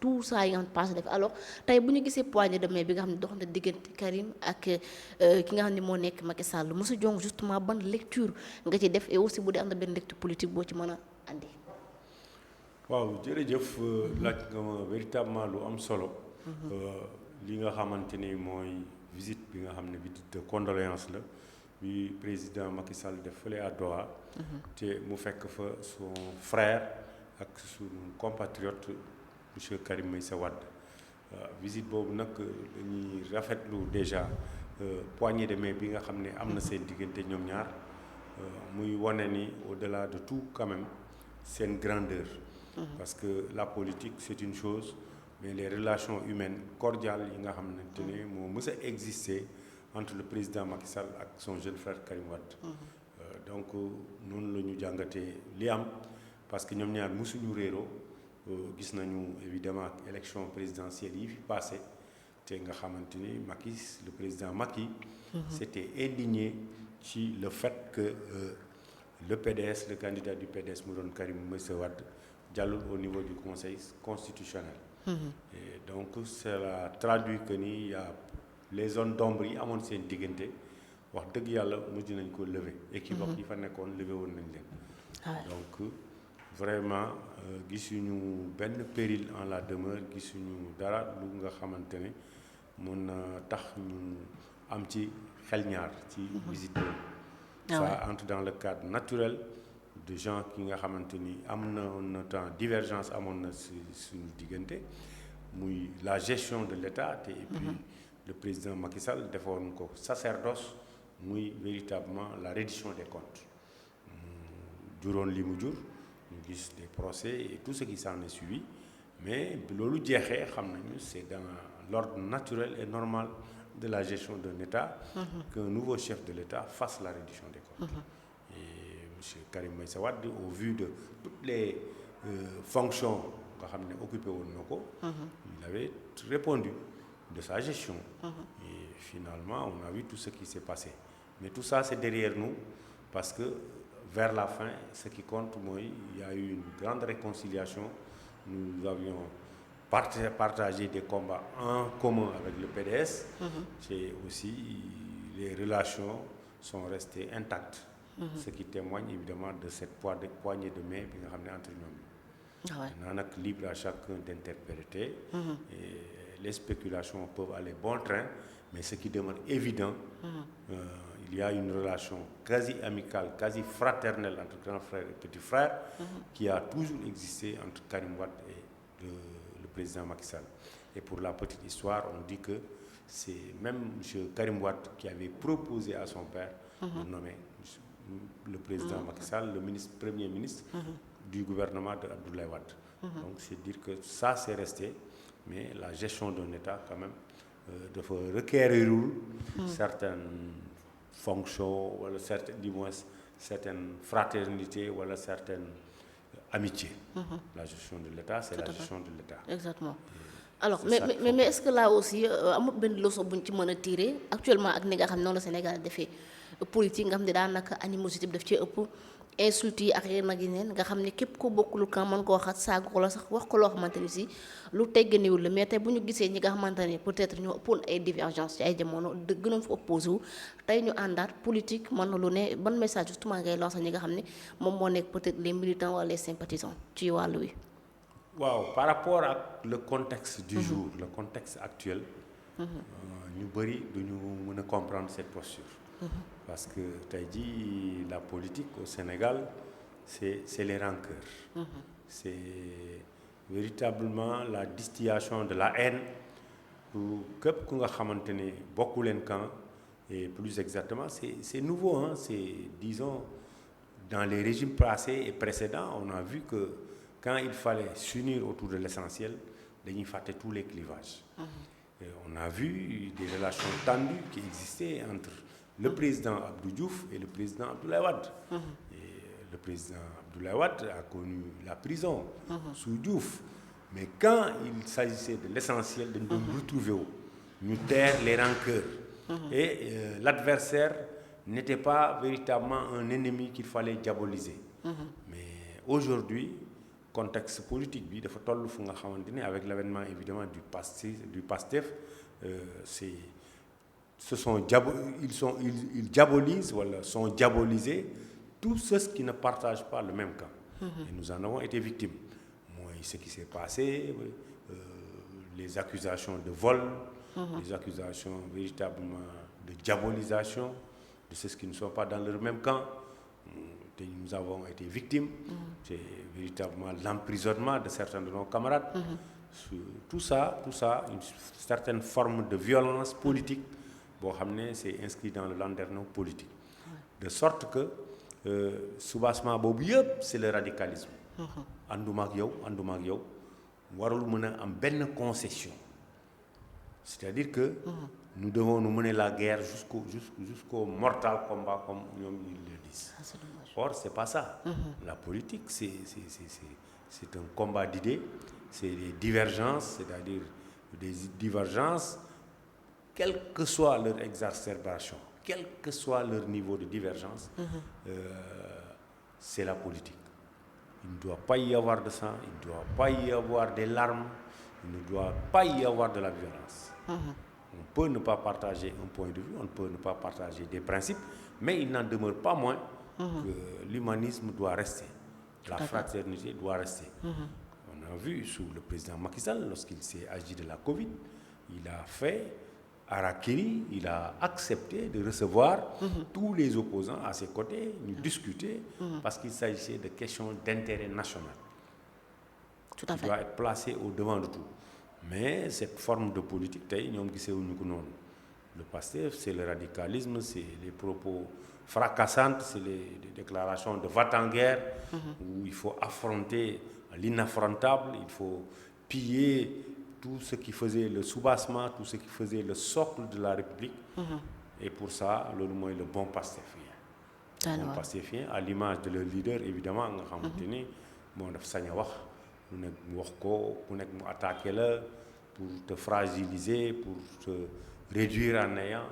tout ça yi nga xam ne passé def alors tey bu ñu gisee poignée de main bi nga xam ne dox na diggante Karim ak ki nga xam ne moo nekk Macky Sall monsieur Diong justement ban lecture nga ci def et aussi bu dee am na benn lecture politique boo ci mën a andi. waaw jërëjëf laaj nga ma véritablement lu am solo. li nga xamante ni mooy visite bi nga xam ne visite de condoléance la bi président Macky Sall def fële à Doha. te mu fekk fa son frère ak suñu compatriote monsieur Karim Meïssa Wade. visite boobu nag dañuy rafetlu déjà poignée de main bi nga xam ne am na seen diggante ñoom ñaar muy wane ni au-delà de tout quand même seen grandeur. Parce que la politique c'est une chose mais les relations humaines cordiales yi nga xamante ne moo mës a exister entre le président Macky Sall ak son jeune frère Karim Wade. donc noonu la ñu jàngatee li am parce que ñoom ñaar mësuñu réeroo gis nañu évidemment ak élection présidentielle yi fi passé te nga xamante ni Macky le président Macky s'était indigné ci le fait que le PDS le candidat du PDS mu doon Karim Meïssa Wade jàllul au niveau du conseil constitutionnel. Et donc cela traduit que ni y a les zones d'ombre yi amoon seen diggante wax dëgg yàlla mujj nañ ko lever. équivoque yi fa nekkoon lever woon nañ leen. donc vraiment gisuñu benn péril en la demeure gisuñu dara lu nga xamante ne mun na tax ñu am ci xel ñaar ci visite boobu. Ça entre dans le cadre naturel de gens ki nga xamante ni am na temps divergence amoon na suñu diggante muy la gestion de l'État te et puis le président Macky Sall defoon ko sacerdoce muy véritablement la reddition des comptes juróon li mu jur ñu gis des procès et tout ce qui s'en est suivi mais loolu jeexee xam nañu c'est dans l'ordre naturel et normal de la gestion d'un État qu'un nouveau chef de l'État fasse la reddition des comptes. Et monsieur Karim Meïssa Wade au vu de toutes les fonctions nga xam ne occupé woon na ko il avait répondu de sa gestion et finalement on a vu tout ce qui s'est passé mais tout ça c'est derrière nous parce que vers la fin ce qui compte mooy il y a eu une grande réconciliation nous avions partagé des combats en commun avec le PDS et aussi les relations sont restées intactes ce qui témoigne évidemment de cette poignée de main bi nga xam ne entre ñoom maintenant nag libre à chacun d'interpréter et les spéculations peuvent aller bon train mais ce qui demeure évident il y a une relation quasi amicale quasi fraternelle entre grand frère et petit frère qui a toujours existé entre Karim Wade et le président Macky Sall. Et pour la petite histoire on dit que c'est même monsieur Karim Wade qui avait proposé à son père de nommer le président Macky Sall le premier ministre du gouvernement de Abdoulaye Wade. Donc c'est dire que ça c'est resté mais la gestion d'un État quand même dafa requérirul certaines fonctions wala certaines du moins certaines fraternités wala certaines amitiés. La gestion de l'État c'est la gestion de l'État. Exactement. Alors mais est-ce que là aussi amul benn leçon buñ ci mën a tirer actuellement ak ni nga xam ne noonu la Sénégal defee politique nga xam ne daanaka animosité bi daf ci ëpp insultes yi ak yeneen ak yeneen nga xam ne képp ko bokkul kan mën koo xat saaga ko la sax wax ko loo xamante ni si lu tegganiwul la mais tey bu ñu gisee ñi nga xamante ne peut-être ñoo ëppoon ay divergence ci ay jamono gënoon fa opposé wu tey ñu àndaat politique mën na lu ne ban message justement ngay lancer ñi nga xam ne moom moo nekk peut-être les militants wala les sympathisants ci wàllu wi. waaw par rapport ak le contexte du jour le contexte actuel ñu bëri duñu mën a comprendre cette posture parce que tey jii la politique au Sénégal c'est les rancœurs c'est véritablement la distillation de la haine pour képp ku nga xamante ne bokku leen camp et plus exactement c'est nouveau hein c'est disons dans les régimes passés et précédents on a vu que quand il fallait s'unir autour de l'essentiel dañuy fàtte tous les clivages. Et on a vu des relations tendues qui existaient entre le président Abdou Diouf et le président Abdoulaye Wade. Et le président Abdoulaye Wade a connu la prison sous Diouf mais quand il s'agissait de l'essentiel dañu doon retrouver wu ñu taire les rancœurs et l'adversaire n'était pas véritablement un ennemi qu'il fallait diaboliser mais aujourd'hui contexte politique bi dafa toll fu nga xamante ni avec l'avènement évidemment du PASTEF c'est ils diabolisent wala sont diabolisés tous ceux qui ne partagent pas le même camp. Et nous en avons été victimes. Moi, ce qui s'est passé, les accusations de vol, les accusations véritablement de diabolisation de ceux qui ne sont pas dans leur même camp. Nous avons été victimes. C'est véritablement l'emprisonnement de certains de nos camarades. Tout ça, une certaine forme de violence politique, c'est inscrit dans le landerneau politique. De sorte que, soubassement boobu yëpp c'est le radicalisme. ànduma ak yow warul mën a am benn concession. C'est-à-dire que nous devons nous mener la guerre jusqu'au mortal combat comme ñoom ils le disent. Or c'est pas ça. La politique c'est un combat d'idées, c'est des divergences, c'est-à-dire des divergences, quelle que soit leur exacerbation, quel que soit leur niveau de divergence, c'est la politique. Il ne doit pas y avoir de sang, il ne doit pas y avoir des larmes, il ne doit pas y avoir de la violence. On peut ne pas partager un point de vue, on peut ne pas partager des principes, mais il n'en demeure pas moins que l'humanisme doit rester, la fraternité doit rester. On a vu sous le président Macky Sall, lorsqu'il s'est agi de la Covid, il a fait harakiri, il a accepté de recevoir tous les opposants à ses côtés, nous discuter, parce qu'il s'agissait de questions d'intérêt national. Tout à fait. Qui doit être placé au devant de tout. Mais cette forme de politique, le PASTEF, c'est le radicalisme, c'est les propos fracassants, c'est les déclarations de va-t-en-guerre, où il faut affronter l'inaffrontable, il faut piller tout ce qui faisait le soubassement, tout ce qui faisait le socle de la République. Et pour ça, le bon pastéfien. Le bon pastéfien, à l'image de leur leader, évidemment, attaquer pour te fragiliser, pour te réduire en néant,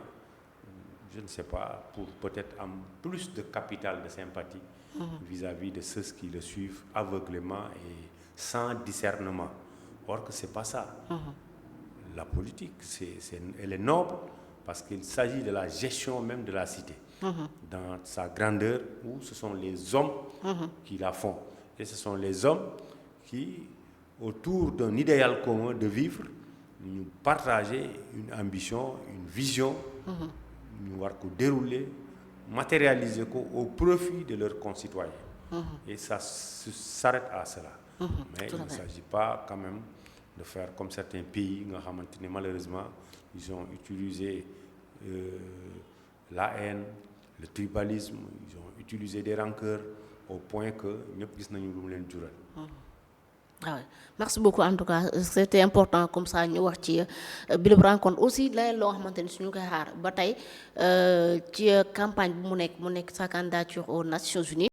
je ne sais pas, pour peut-être avoir plus de capital de sympathie vis-à-vis de ceux qui le suivent aveuglément et sans discernement. Or que c'est pas ça. La politique, elle est noble parce qu'il s'agit de la gestion même de la cité, dans sa grandeur, où ce sont les hommes qui la font. Et ce sont les hommes qui, autour d'un idéal commun de vivre, nous partager une ambition, une vision, nous voir dérouler, matérialiser au profit de leurs concitoyens. Et ça s'arrête à cela. Mais il ne s'agit pas quand même de faire comme certains pays, malheureusement, ils ont utilisé la haine, le tribalisme, ils ont utilisé des rancœurs au point que nous avons vu ce Ah ouais. Merci beaucoup en tout cas c'était important comme ça ñu wax ci bi la rencontre aussi la loo xamante ni suñu koy xaar ba tey ci campagne bi mu nekk sa candidature aux Nations Unies